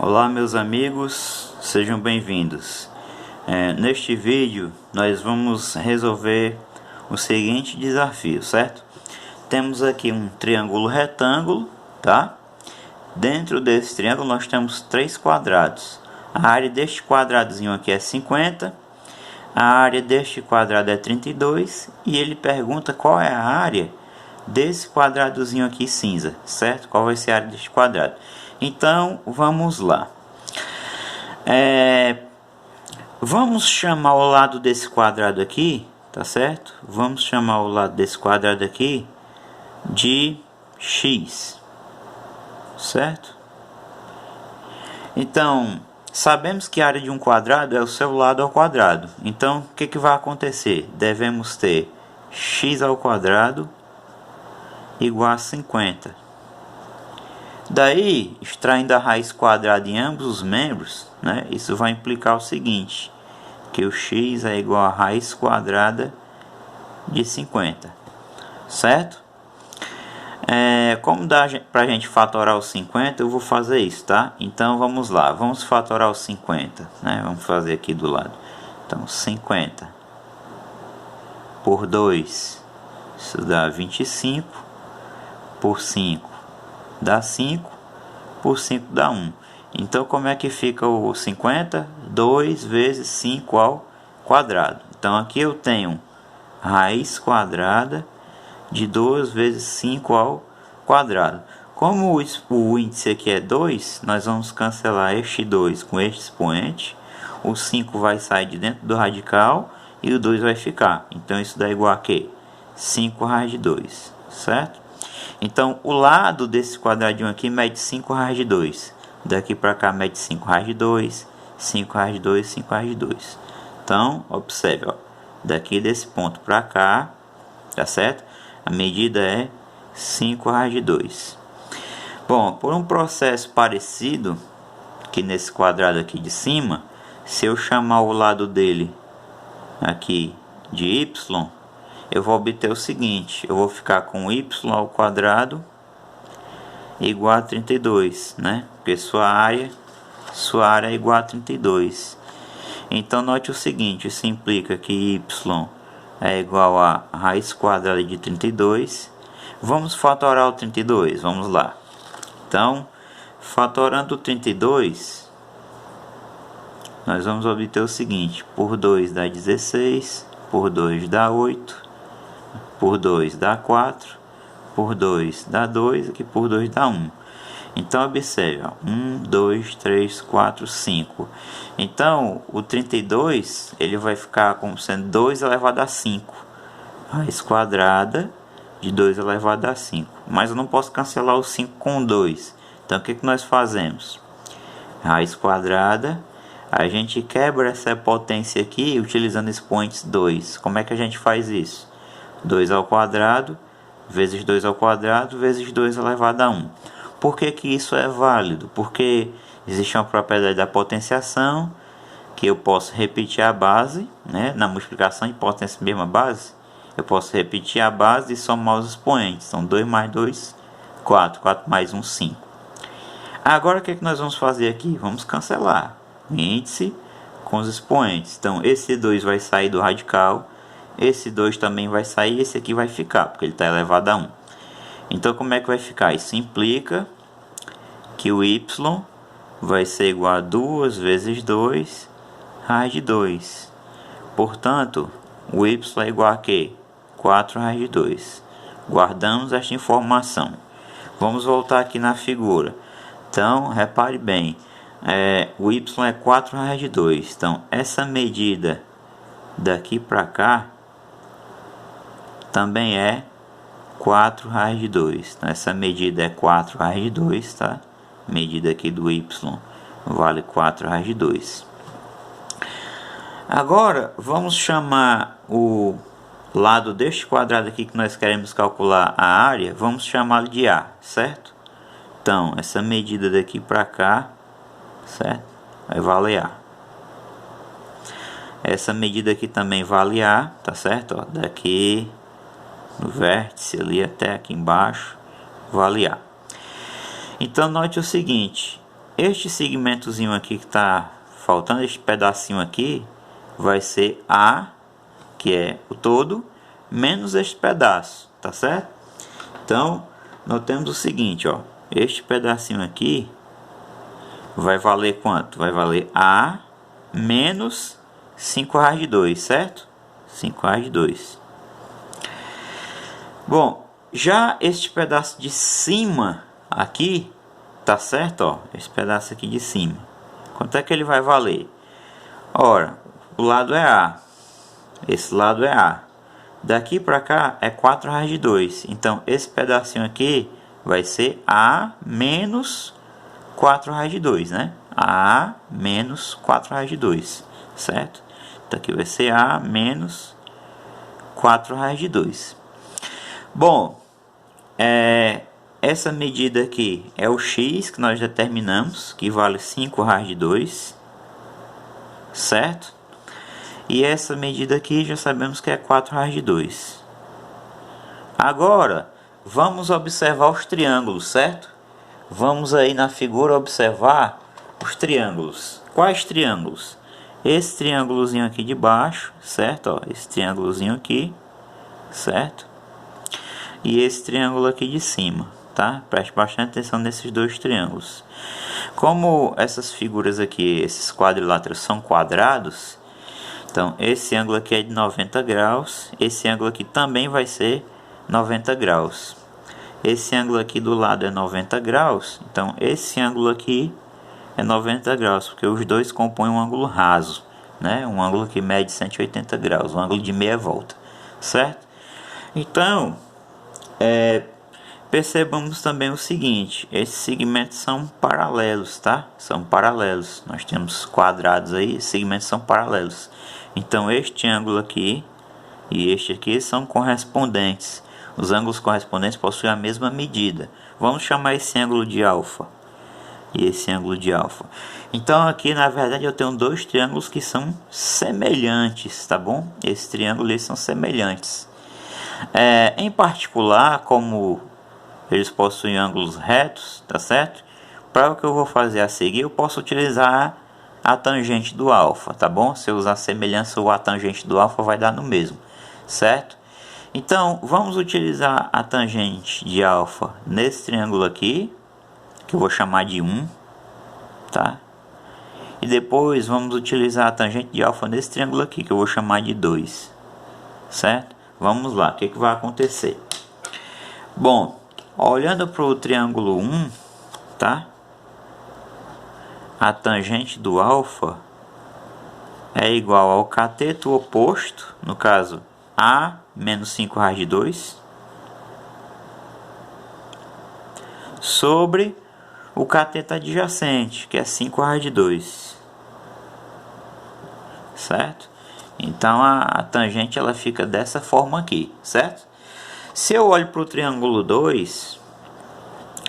Olá meus amigos, sejam bem-vindos. Neste vídeo nós vamos resolver o seguinte desafio, certo? Temos aqui um triângulo retângulo, tá? Dentro desse triângulo nós temos 3 quadrados. A área deste quadradozinho aqui é 50, a área deste quadrado é 32 e ele pergunta qual é a área desse quadradozinho aqui cinza, certo? Qual vai ser a área deste quadrado? Então vamos lá. Vamos chamar o lado desse quadrado aqui, tá certo? Vamos chamar o lado desse quadrado aqui de x, certo? Então sabemos que a área de um quadrado é o seu lado ao quadrado. Então o que vai acontecer? Devemos ter x ao quadrado igual a 50. Daí, extraindo a raiz quadrada em ambos os membros, né, isso vai implicar o seguinte, que o x é igual a raiz quadrada de 50, certo? Como dá para a gente fatorar os 50, eu vou fazer isso, tá? Então vamos lá, vamos fatorar os 50, né? Vamos fazer aqui do lado. Então 50 por 2, isso dá 25, por 5 dá 5, por 5 dá 1. Então como é que fica o 50? 2 vezes 5 ao quadrado. Então aqui eu tenho raiz quadrada de 2 vezes 5 ao quadrado. Como o índice aqui é 2, nós vamos cancelar este 2 com este expoente. O 5 vai sair de dentro do radical e o 2 vai ficar. Então isso dá igual a quê? 5 raiz de 2, certo? Então o lado desse quadradinho aqui mede 5 raiz de 2. Daqui para cá mede 5 raiz de 2, 5 raiz de 2, 5 raiz de 2. Então observe, ó, daqui desse ponto para cá, tá certo? A medida é 5 raiz de 2. Bom, por um processo parecido que nesse quadrado aqui de cima, se eu chamar o lado dele aqui de y, eu vou obter o seguinte, eu vou ficar com y ao quadrado igual a 32, né? Porque sua área é igual a 32. Então note o seguinte, isso implica que y é igual a raiz quadrada de 32. Vamos fatorar o 32, vamos lá. Então, fatorando o 32, nós vamos obter o seguinte, por 2 dá 16, por 2 dá 8, por 2 dá 4, por 2 dá 2, aqui por 2 dá 1. Então observe, ó, 1, 2, 3, 4, 5. Então o 32 ele vai ficar como sendo 2 elevado a 5. Raiz quadrada de 2 elevado a 5. Mas eu não posso cancelar o 5 com 2. Então o que nós fazemos? Raiz quadrada, a gente quebra essa potência aqui utilizando expoentes 2. Como é que a gente faz isso? 2 ao quadrado vezes 2 ao quadrado vezes 2 elevado a 1. Por que isso é válido? Porque existe uma propriedade da potenciação, que eu posso repetir a base, né? Na multiplicação de potência mesma base, eu posso repetir a base e somar os expoentes. Então 2 mais 2, 4, 4 mais 1, 5. Agora o que nós vamos fazer aqui? Vamos cancelar o índice com os expoentes. Então esse 2 vai sair do radical, esse 2 também vai sair, esse aqui vai ficar, porque ele está elevado a 1. Então como é que vai ficar? Isso implica que o y vai ser igual a 2 vezes 2 raiz de 2. Portanto, o y é igual a quê? 4 raiz de 2. Guardamos esta informação. Vamos voltar aqui na figura. Então, repare bem, o y é 4 raiz de 2. Então, essa medida daqui para cá também é 4 raiz de 2. Então, essa medida é 4 raiz de 2, tá? Medida aqui do y vale 4 raiz de 2. Agora, vamos chamar o lado deste quadrado aqui que nós queremos calcular a área, vamos chamá-lo de A, certo? Então, essa medida daqui para cá, certo? Vai valer A. Essa medida aqui também vale A, tá certo? Ó, daqui no vértice ali até aqui embaixo, vale A. Então note o seguinte, este segmentozinho aqui que está faltando, este pedacinho aqui, vai ser A, que é o todo, menos este pedaço, tá certo? Então, nós temos o seguinte, ó, este pedacinho aqui vai valer quanto? Vai valer A menos 5 raiz de 2, certo? 5 raiz de 2. Bom, já este pedaço de cima aqui, tá certo? Ó, esse pedaço aqui de cima, quanto é que ele vai valer? Ora, o lado é A, esse lado é A. Daqui para cá é 4 raiz de 2. Então, esse pedacinho aqui vai ser A menos 4 raiz de 2, né? A menos 4 raiz de 2, certo? Então, aqui vai ser A menos 4 raiz de 2. Bom, essa medida aqui é o x que nós determinamos, que vale 5 raiz de 2, certo? E essa medida aqui já sabemos que é 4 raiz de 2. Agora, vamos observar os triângulos, certo? Vamos aí na figura observar os triângulos. Quais triângulos? Esse triângulozinho aqui de baixo, certo? Ó, esse triângulozinho aqui, certo? E esse triângulo aqui de cima, tá? Preste bastante atenção nesses dois triângulos. Como essas figuras aqui, esses quadriláteros são quadrados, então esse ângulo aqui é de 90 graus, esse ângulo aqui também vai ser 90 graus. Esse ângulo aqui do lado é 90 graus, então esse ângulo aqui é 90 graus, porque os dois compõem um ângulo raso, né? Um ângulo que mede 180 graus, um ângulo de meia volta, certo? Então, percebamos também o seguinte, esses segmentos são paralelos, tá? São paralelos, nós temos quadrados aí, segmentos são paralelos. Então este ângulo aqui e este aqui são correspondentes. Os ângulos correspondentes possuem a mesma medida. Vamos chamar esse ângulo de alfa e esse ângulo de alfa. Então aqui na verdade eu tenho dois triângulos que são semelhantes, tá bom? Esses triângulos eles são semelhantes. Em particular, como eles possuem ângulos retos, tá certo? Para o que eu vou fazer a seguir, eu posso utilizar a tangente do alfa, tá bom? Se eu usar semelhança ou a tangente do alfa vai dar no mesmo, certo? Então, vamos utilizar a tangente de alfa nesse triângulo aqui, que eu vou chamar de 1, tá? E depois vamos utilizar a tangente de alfa nesse triângulo aqui, que eu vou chamar de 2, certo? Vamos lá, o que vai acontecer? Bom, olhando para o triângulo 1, tá? A tangente do alfa é igual ao cateto oposto, no caso A menos 5 raiz de 2, sobre o cateto adjacente, que é 5 raiz de 2, certo? Então a tangente ela fica dessa forma aqui, certo? Se eu olho para o triângulo 2,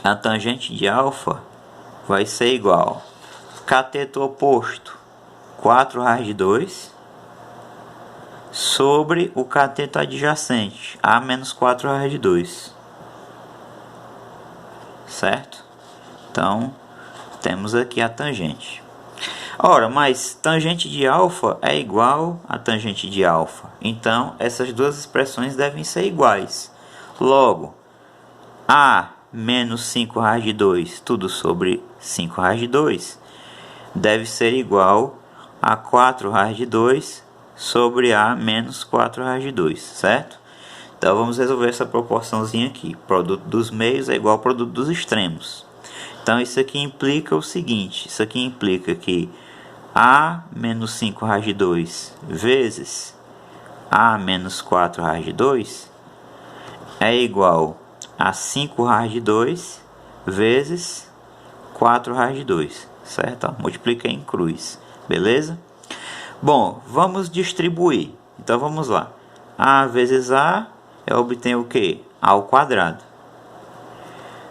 a tangente de alfa vai ser igual cateto oposto 4 raiz de 2 sobre o cateto adjacente A menos 4 raiz de 2, certo? Então temos aqui a tangente. Ora, mas tangente de alfa é igual a tangente de alfa, então essas duas expressões devem ser iguais. Logo, A menos 5 raiz de 2 tudo sobre 5 raiz de 2 deve ser igual a 4 raiz de 2 sobre A menos 4 raiz de 2, certo? Então vamos resolver essa proporçãozinha aqui. Produto dos meios é igual ao produto dos extremos. Então isso aqui implica o seguinte, isso aqui implica que A menos 5 raiz de 2 vezes A menos 4 raiz de 2 é igual a 5 raiz de 2 vezes 4 raiz de 2, certo? Ó, multiplica em cruz, beleza? Bom, vamos distribuir. Então vamos lá. A vezes A eu obtenho o que? A ao quadrado.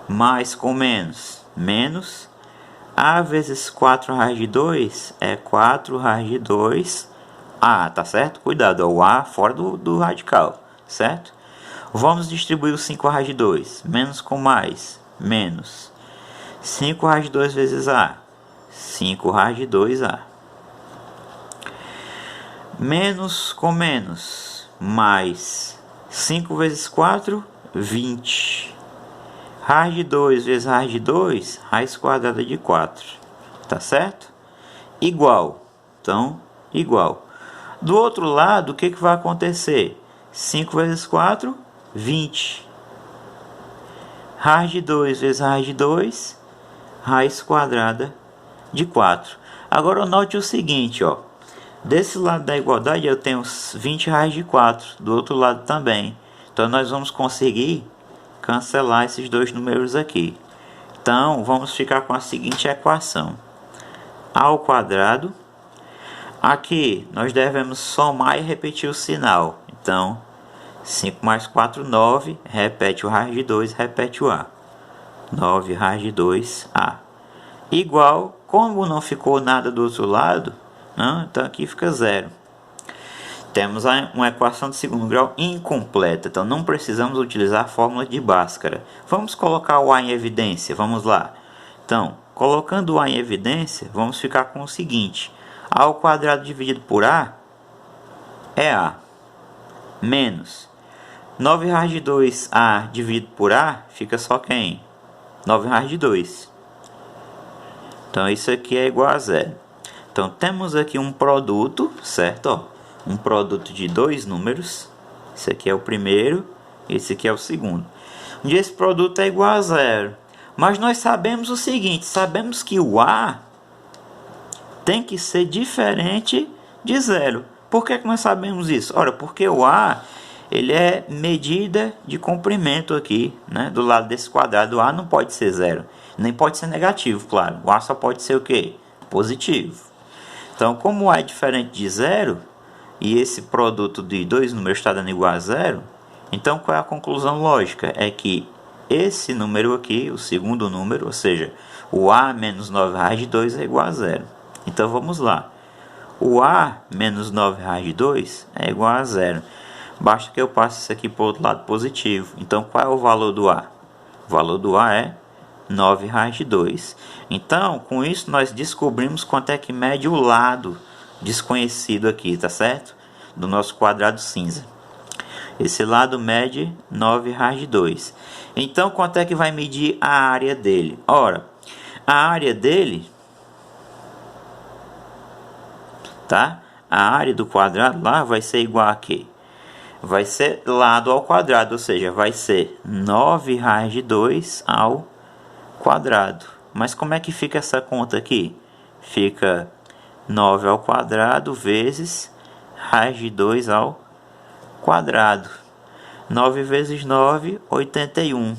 Mais com menos, menos. A vezes 4 raiz de 2 é 4 raiz de 2 A, tá certo? Cuidado, é o A fora do radical, certo? Vamos distribuir o 5 raiz de 2. Menos com mais, menos. 5 raiz de 2 vezes A, 5 raiz de 2A. Menos com menos, mais 5 vezes 4, 20. Raiz de 2 vezes raiz de 2, raiz quadrada de 4. Tá certo? Igual. Então, igual. Do outro lado, o que vai acontecer? 5 vezes 4, 20. Raiz de 2 vezes raiz de 2, raiz quadrada de 4. Agora note o seguinte, ó. Desse lado da igualdade eu tenho 20 raiz de 4, do outro lado também. Então nós vamos conseguir cancelar esses dois números aqui. Então vamos ficar com a seguinte equação: a ao quadrado. Aqui nós devemos somar e repetir o sinal. Então 5 mais 4, 9. Repete o raiz de 2, repete o A. 9 raiz de 2A. Igual, como não ficou nada do outro lado, não, então aqui fica 0. Temos uma equação de segundo grau incompleta, então não precisamos utilizar a fórmula de Bhaskara. Vamos colocar o A em evidência, vamos lá. Então, colocando o A em evidência, vamos ficar com o seguinte: A ao quadrado dividido por A é A, menos 9 raiz de 2A dividido por A, fica só quem? 9 raiz de 2. Então isso aqui é igual a 0. Então temos aqui um produto, certo? Ó, um produto de dois números. Esse aqui é o primeiro, esse aqui é o segundo. E esse produto é igual a 0. Mas nós sabemos o seguinte: sabemos que o A tem que ser diferente de 0. Por que nós sabemos isso? Ora, porque o A ele é medida de comprimento aqui, né? Do lado desse quadrado. O A não pode ser 0, nem pode ser negativo, claro. O A só pode ser o quê? Positivo. Então, como o A é diferente de 0, e esse produto de dois números está dando igual a 0, então qual é a conclusão lógica? É que esse número aqui, o segundo número, ou seja, o A menos 9 raiz de 2 é igual a 0. Então vamos lá. O A menos 9 raiz de 2 é igual a 0. Basta que eu passe isso aqui para o outro lado positivo. Então qual é o valor do A? O valor do A é 9 raiz de 2. Então, com isso nós descobrimos quanto é que mede o lado desconhecido aqui, tá certo? Do nosso quadrado cinza. Esse lado mede 9 raiz de 2. Então, quanto é que vai medir a área dele? Ora, a área dele, tá? A área do quadrado lá vai ser igual a quê? Vai ser lado ao quadrado, ou seja, vai ser 9 raiz de 2 ao quadrado. Mas como é que fica essa conta aqui? Fica 9 ao quadrado vezes raiz de 2 ao quadrado. 9 vezes 9, 81.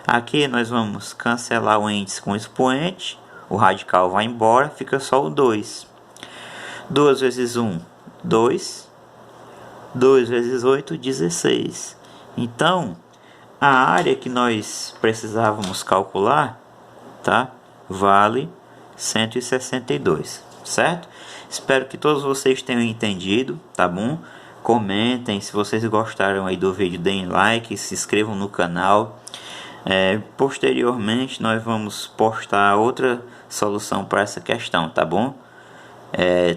Aqui nós vamos cancelar o índice com o expoente. O radical vai embora, fica só o 2. 2 vezes 1, 2. 2 vezes 8, 16. Então, a área que nós precisávamos calcular, tá? Vale 162, certo? Espero que todos vocês tenham entendido, tá bom? Comentem, se vocês gostaram aí do vídeo, deem like, se inscrevam no canal. Posteriormente, nós vamos postar outra solução para essa questão, tá bom?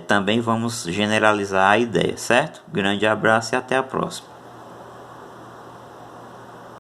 Também vamos generalizar a ideia, certo? Grande abraço e até a próxima.